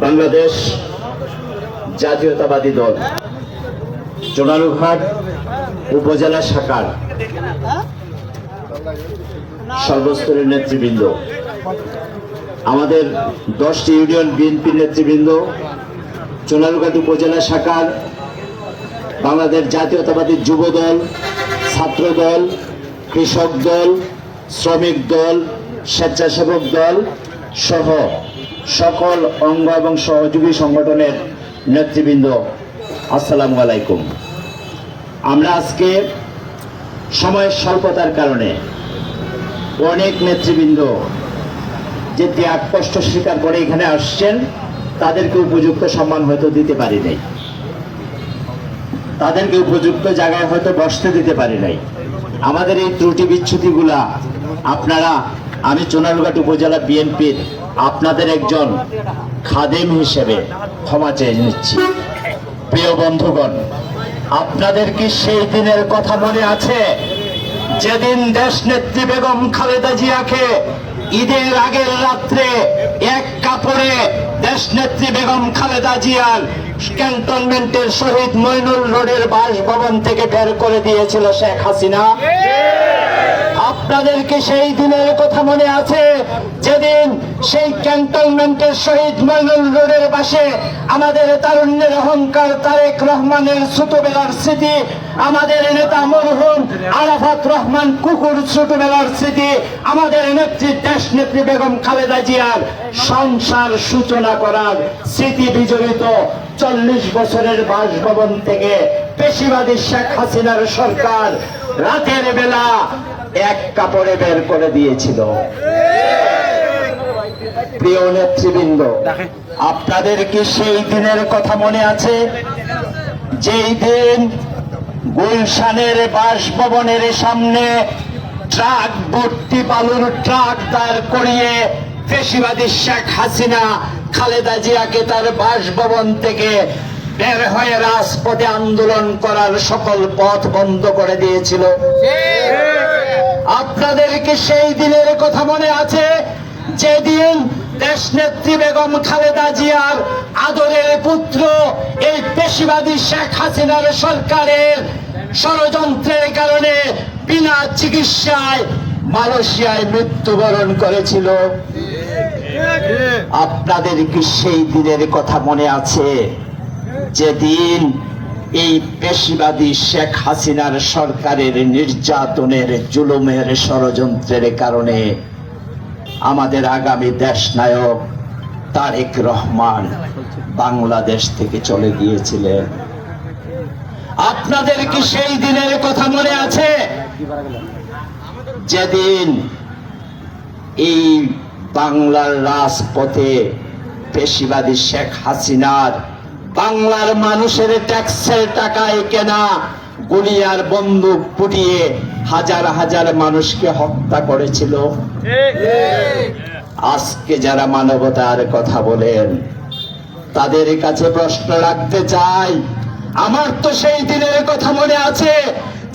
বাংলাদেশ জাতীয়তাবাদী দল জোনালুঘাট উপজেলা শাখার সর্বস্তরের নেতৃবৃন্দ, আমাদের 10টি ইউনিয়ন বিএনপির নেতৃবৃন্দ, জোনালুঘাট উপজেলা শাখার বাংলাদেশ জাতীয়তাবাদী যুব দল, ছাত্র দল, কৃষক দল, শ্রমিক দল, স্বেচ্ছাসেবক দল সহ সকল অঙ্গ এবং সহযোগী সংগঠনের নেতৃবৃন্দ, আসসালামু আলাইকুম। আমরা আজকে সময়ের স্বল্পতার কারণে অনেক নেতৃবৃন্দ যে ত্যাগ কষ্ট স্বীকার করে এখানে আসছেন তাদেরকে উপযুক্ত সম্মান হয়তো দিতে পারি নাই, তাদেরকে উপযুক্ত জায়গায় হয়তো বসতে দিতে পারি নাই। আমাদের এই ত্রুটি বিচ্ছুতিগুলা আপনারা, আমি জোনালুঘাট উপজেলা বিএনপির আপনাদের একজন খাদেম হিসেবে ক্ষমা চেয়ে নিচ্ছি। প্রিয় বন্ধুগণ, আপনাদের কি সেই দিনের কথা মনে আছে যেদিন দেশ নেত্রী বেগম খালেদা জিয়াকে ঈদের আগের রাত্রে এক কাপড়ে দেশ নেত্রী বেগম খালেদা জিয়ার ক্যান্টনমেন্টের শহীদ মইনুল রোডের বাসভবন থেকে বের করে দিয়েছিল শেখ হাসিনা? আপনাদেরকে সেই দিনের কথা মনে আছে যেদিন সেই ক্যান্টনমেন্টের শহীদ মইনুল রোডের পাশে আমাদের তারুণ্যের অহংকার তারেক রহমানের ছোটবেলার স্মৃতি, আমাদের নেতা মরহুম আরাফাত রহমান কুকুর ছোটবেলার স্মৃতি, আমাদের নেত্রী দেশ নেত্রী বেগম খালেদা জিয়ার সংসার সূচনা করার স্মৃতি বিজড়িত 40 বছরের বাসভবন থেকে পেশিবাদী শেখ হাসিনার সরকার রাতের বেলা এক কাপড়ে বের করে দিয়েছিল। প্রিয় নেতৃবৃন্দ, আপনাদের কি সেই দিনের কথা মনে আছে যেই দিন গুলশানের বাসভবনের সামনে ট্রাক ভর্তি বালুর ট্রাক দাঁড় করিয়ে পেশিবাদী শেখ হাসিনা খালেদা জিয়াকে তার বাসভবন থেকে বের হয়ে রাজপথে আন্দোলন করার সকল পথ বন্ধ করে দিয়েছিল? আপনাদেরকে সেই দিনের কথা মনে আছে যেদিন দেশনেত্রী বেগম খালেদা জিয়ার আদরের পুত্র এই পেশিবাদী শেখ হাসিনার সরকারের ষড়যন্ত্রের কারণে বিনা চিকিৎসায় মালয়েশিয়ায় মৃত্যুবরণ করেছিল? আপনাদের কি সেই দিনের কথা মনে আছে যেদিন এই পেশিবাদী শেখ হাসিনার সরকারের নির্যাতনের জুলুমের ষড়যন্ত্রের কারণে আমাদের আগামী দেশ নায়ক তারেক রহমান বাংলাদেশ থেকে চলে গিয়েছিলেন? আপনাদের কি সেই দিনের কথা মনে আছে যেদিন এই বাংলার রাজপথে পেশিবাদী শেখ হাসিনার বাংলার মানুষের ট্যাক্সের টাকায় কেনা গুলি আর বন্দুক ফুটিয়ে হাজার হাজার মানুষকে হত্যা করেছিল? আজকে যারা মানবতার কথা বলেন তাদের কাছে প্রশ্ন রাখতে চাই, আমার তো সেই দিনের কথা মনে আছে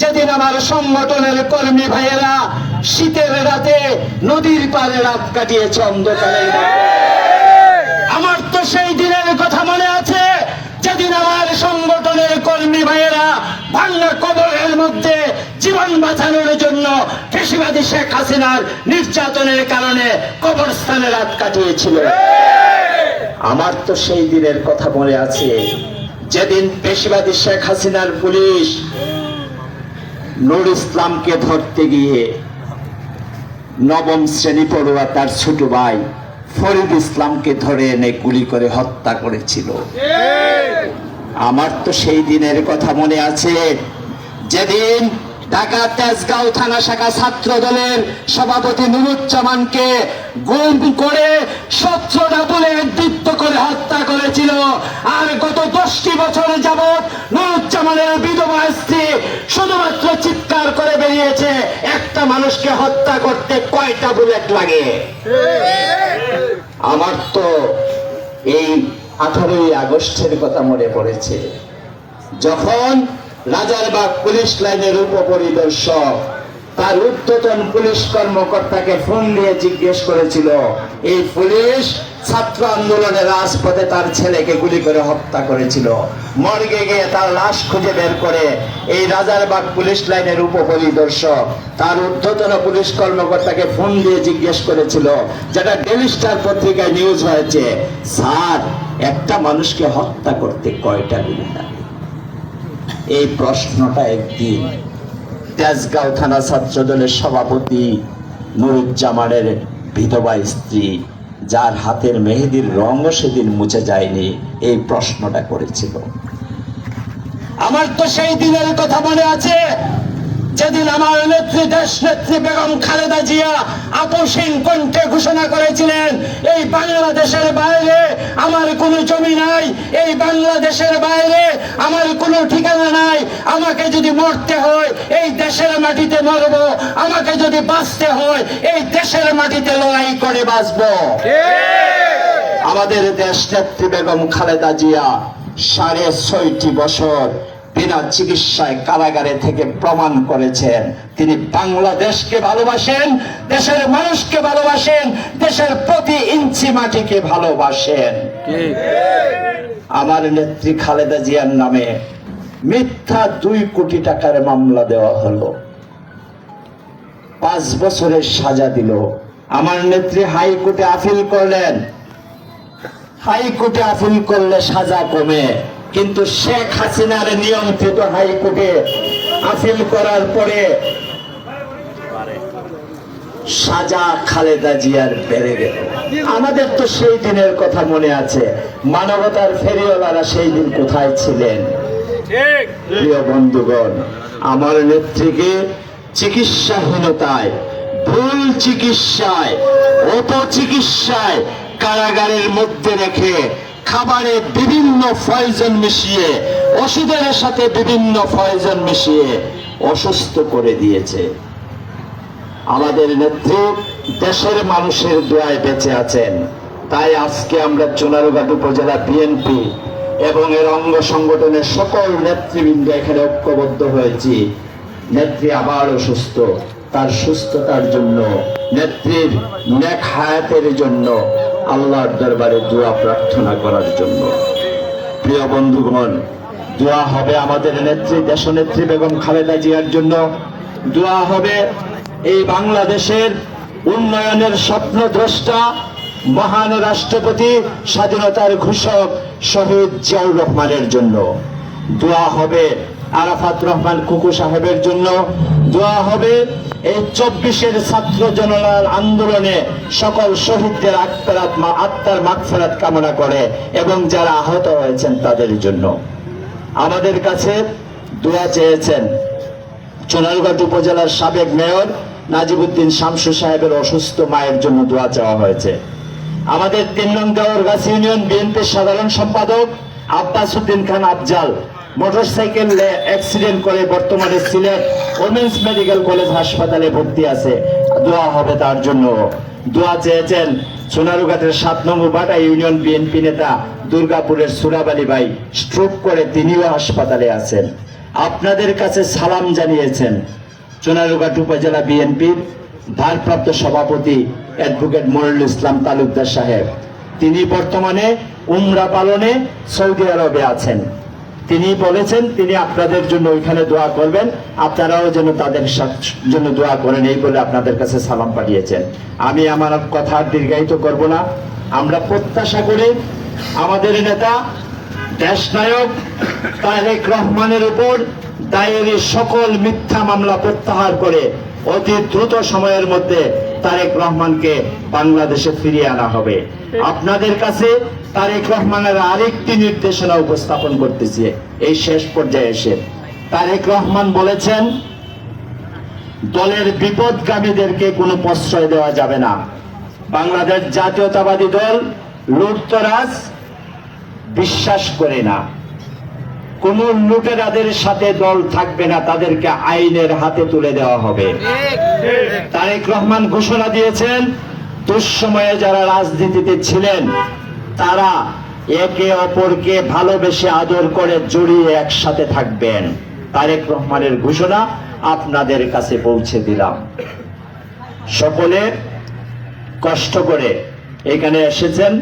যেদিন আমার সংগঠনের কর্মী ভাইয়েরা শীতের রাতে নদীর পাড়ে রাত কাটিয়েছে অন্ধকারে। আমার তো সেই দিনের কথা মনে আছে যেদিন আমার সংগঠনের কর্মী ভাইয়েরা ভাঙা কবরের মধ্যে জীবন বাঁচানোর জন্য পেশিবাদী শেখ হাসিনার নির্যাতনের কারণে কবরস্থানে রাত কাটিয়েছিল। আমার তো সেই দিনের কথা মনে আছে যেদিন পেশিবাদী শেখ হাসিনার পুলিশ নূর ইসলামকে ধরতে গিয়ে নবম শ্রেণী পড়ুয়া তার ছোট ভাই ফরিদ ইসলামকে ধরে এনে গুলি করে হত্যা করেছিল। আমার তো সেই দিনের কথা মনে আছে যেদিন ঢাকা তেজগাঁও থানা শাখা ছাত্র দলের সভাপতি নুরুজ্জামানকে গুম করে 17টা বুলেট দীপ্ত করে হত্যা করেছিল। আর গত 10টি বছর যাবৎ নুরুজ্জামানের বিধবা স্ত্রী শুধুমাত্র চিৎকার করে বেরিয়েছে, একটা মানুষকে হত্যা করতে কয়টা বুলেট লাগে? আমার তো এই 18ই আগস্টের কথা মনে পড়েছে যখন রাজারবাগ পুলিশ লাইনের উপপরিদর্শক তার ঊর্ধ্বতন পুলিশ কর্মকর্তাকে ফোন দিয়ে জিজ্ঞেস করেছিল, এই পুলিশ ছাত্র আন্দোলনের রাজপথে তার ছেলেকে গুলি করে হত্যা করেছিল। মর্গে গিয়ে তার লাশ খুঁজে বের করে এই রাজারবাগ পুলিশ লাইনের উপপরিদর্শক তার ঊর্ধ্বতন পুলিশ কর্মকর্তাকে ফোন দিয়ে জিজ্ঞেস করেছিল, যেটা ডেইলি স্টার পত্রিকায় নিউজ হয়েছে, স্যার একটা মানুষকে হত্যা করতে কয়টা গুলি লাগে? এই প্রশ্নটা একদিন তেজগাঁও থানা ছাত্র দলের সভাপতি নুরুজ্জামানের বিধবা স্ত্রী, যার হাতের মেহেদির রঙও সেদিন মুছে যায়নি, এই প্রশ্নটা করেছিল। আমার তো সেই দিনের কথা মনে আছে, যেদিন আমার নেত্রী দেশ নেত্রী বেগম খালেদা জিয়া আপসহীন কণ্ঠে ঘোষণা করেছিলেন, এই বাংলাদেশের বাইরে আমার কোনো জমি নাই, এই বাংলাদেশের বাইরে আমার কোনো ঠিকানা নাই, আমাকে যদি মরতে হয় এই দেশের মাটিতে মরব, আমাকে যদি বাঁচতে হয় এই দেশের মাটিতে লড়াই করে বাঁচব। আমাদের দেশ নেত্রী বেগম খালেদা জিয়া 6.5 বছর বিনা চিকিৎসায় কারাগারে থেকে প্রমাণ করেছেন তিনি বাংলাদেশকে ভালোবাসেন, দেশের মানুষকে ভালোবাসেন, দেশের প্রতি ইঞ্চি মাটিকে ভালোবাসেন। আমার নেত্রী খালেদা জিয়ার নামে মিথ্যা 2 কোটি টাকার মামলা দেওয়া হলো, 5 বছরের সাজা দিল। আমার নেত্রী হাইকোর্টে আপিল করলেন, হাইকোর্টে আপিল করলে সাজা কমে, কিন্তু শেখ হাসিনার নিয়ন্ত্রিত হাইকোর্টে আপিল করার পরে সাজা খালেদা জিয়ার বেড়ে গেল। আমাদের তো সেই দিনের কথা মনে আছে, মানবতার ফেরিওয়ালারা সেই দিন কোথায় ছিলেন? প্রিয় বন্ধুগণ, আমার নেত্রীকে চিকিৎসাহীনতায়, ভুল চিকিৎসায়, অপচিকিৎসায় কারাগারের মধ্যে রেখে খাবারে বিভিন্ন পয়জন মিশিয়ে, ওষুধের সাথে বিভিন্ন পয়জন মিশিয়ে অসুস্থ করে দিয়েছে। আমাদের নেত্রী দেশের মানুষের দোয়ায় বেঁচে আছেন। তাই আজকে আমরা চুনারুঘাট উপজেলা বিএনপি এবং এর অঙ্গ সংগঠনের সকল নেতৃবৃন্দ এখানে ঐক্যবদ্ধ হয়েছি। নেত্রী আবার অসুস্থ, তার সুস্থতার জন্য, নেত্রীর নেক হায়াতের জন্য আল্লাহর দরবারে দোয়া প্রার্থনা করার জন্য। প্রিয় বন্ধুগণ, দোয়া হবে আমাদের নেত্রী দেশনেত্রী বেগম খালেদা জিয়ার জন্য, দোয়া হবে এই বাংলাদেশের উন্নয়নের স্বপ্নদ্রষ্টা মহান রাষ্ট্রপতি, স্বাধীনতার ঘোষক শহীদ জিয়াউর রহমানের জন্য, দোয়া হবে আরাফাত রহমান কুকু সাহেবের জন্য, দোয়া হবে এই 24-এর ছাত্র জনতার আন্দোলনে সকল শহীদদের আত্মার মাগফিরাত কামনা করে এবং যারা আহত হয়েছেন তাদের জন্য। আমাদের কাছে দোয়া চেয়েছেন চুনারুঘাট উপজেলার সাবেক মেয়র নাজিবউদ্দিন শামসু সাহেবের অসুস্থ মায়ের জন্য দোয়া চাওয়া হয়েছে। আমাদের 3 নং দেওরগাছি ইউনিয়ন বিএনপির সাধারণ সম্পাদক আব্বাস উদ্দিন খান আফজাল মোটরসাইকেল অ্যাক্সিডেন্ট করে বর্তমানে সিলেট ওমেন্স মেডিকেল কলেজ হাসপাতালে ভর্তি আছে, দোয়া হবে তার জন্য। দোয়া চেয়েছেন সোনারুঘাটের 7 নং বাটা ইউনিয়ন বিএনপি নেতা দুর্গাপুরের সুরাব আলী ভাই, স্ট্রোক করে তিনিও হাসপাতালে আছেন। আপনাদের কাছে সালাম জানিয়েছেন চুনারুঘাট উপজেলা বিএনপির ভারপ্রাপ্ত সভাপতি অ্যাডভোকেট মনিরুল ইসলাম তালুকদার সাহেব। তিনি বর্তমানে উমরা পালনে সৌদি আরবে আছেন। তিনি বলেছেন তিনি আপনাদের জন্য ওইখানে দোয়া করবেন, আপনারাও যেন তাদের জন্য দোয়া করেন, এই বলে আপনাদের কাছে সালাম পাঠিয়েছেন। আমি আমার কথা দীর্ঘায়িত করব না। আমরা প্রত্যাশা করি আমাদের নেতা দেশনায়ক তারেক রহমানের উপর দায়ের সকল মিথ্যা মামলা প্রত্যাহার করে অতি দ্রুত সময়ের মধ্যে তারেক রহমানকে বাংলাদেশে ফিরিয়ে আনা হবে। আপনাদের কাছে তারেক রহমানের আরেকটি নির্দেশনা উপস্থাপন করতেছি এই শেষ পর্যায়ে এসে। তারেক রহমান বলেছেন দলের বিপদগামীদেরকে কোনো প্রশ্রয় দেওয়া যাবে না। বাংলাদেশ জাতীয়তাবাদী দল লুটতরাজ বিশ্বাস করে না, কোন লুটেরাদের সাথে দল থাকবে না, তাদেরকে আইনের হাতে তুলে দেওয়া হবে। তারেক রহমান ঘোষণা দিয়েছেন দুঃসময়ে যারা রাজনীতিতে ছিলেন তারা একে অপরকে ভালোবেসে আদর করে জড়িয়ে একসাথে থাকবেন। তারেক রহমানের ঘোষণা আপনাদের কাছে পৌঁছে দিলাম। সকলে কষ্ট করে এখানে এসেছেন।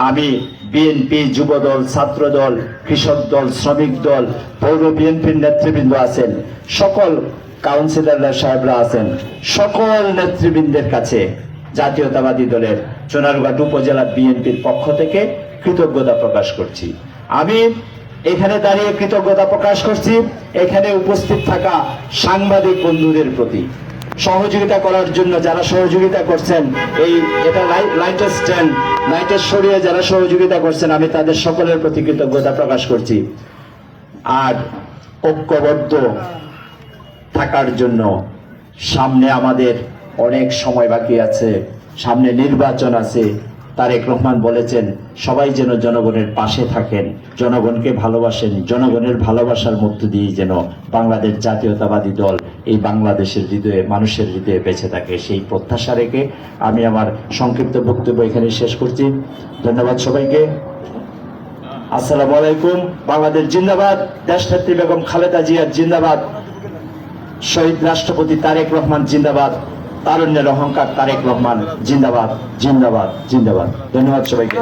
আমি বিএনপি, যুবদল, ছাত্রদল, কৃষক দল, শ্রমিক দল, পৌর বিএনপির নেতৃবৃন্দ আছেন, সকল কাউন্সিলর সাহেবরা আছেন, সকল নেতৃবৃন্দের কাছে জাতীয়তাবাদী দলের সোনারঘাট উপজেলা বিএনপির পক্ষ থেকে কৃতজ্ঞতা প্রকাশ করছি। আমি এখানে দাঁড়িয়ে কৃতজ্ঞতা প্রকাশ করছি এখানে উপস্থিত থাকা সাংবাদিক বন্ধুদের প্রতি, সহযোগিতা করার জন্য যারা সহযোগিতা করছেন, এটা লাইটের স্ট্যান্ড, লাইটের সরিয়ে যারা সহযোগিতা করছেন, আমি তাদের সকলের প্রতি কৃতজ্ঞতা প্রকাশ করছি। আর ঐক্যবদ্ধ থাকার জন্য সামনে আমাদের অনেক সময় বাকি আছে, সামনে নির্বাচন আছে। তারেক রহমান বলেছেন সবাই যেন জনগণের পাশে থাকেন, জনগণকে ভালোবাসেন, জনগণের ভালোবাসার মধ্য দিয়ে যেন বাংলাদেশ জাতীয়তাবাদী দল এই বাংলাদেশের হৃদয়ে, মানুষের হৃদয়ে বেঁচে থাকে, সেই প্রত্যাশা রেখে আমি আমার সংক্ষিপ্ত বক্তব্য এখানে শেষ করছি। ধন্যবাদ সবাইকে। আসসালামু আলাইকুম। বাংলাদেশ জিন্দাবাদ, দেশনেত্রী বেগম খালেদা জিয়া জিন্দাবাদ, শহীদ রাষ্ট্রপতি তারেক রহমান জিন্দাবাদ, তারুণ্যের অহংকার তারেক রহমান জিন্দাবাদ, জিন্দাবাদ, জিন্দাবাদ। ধন্যবাদ সবাইকে।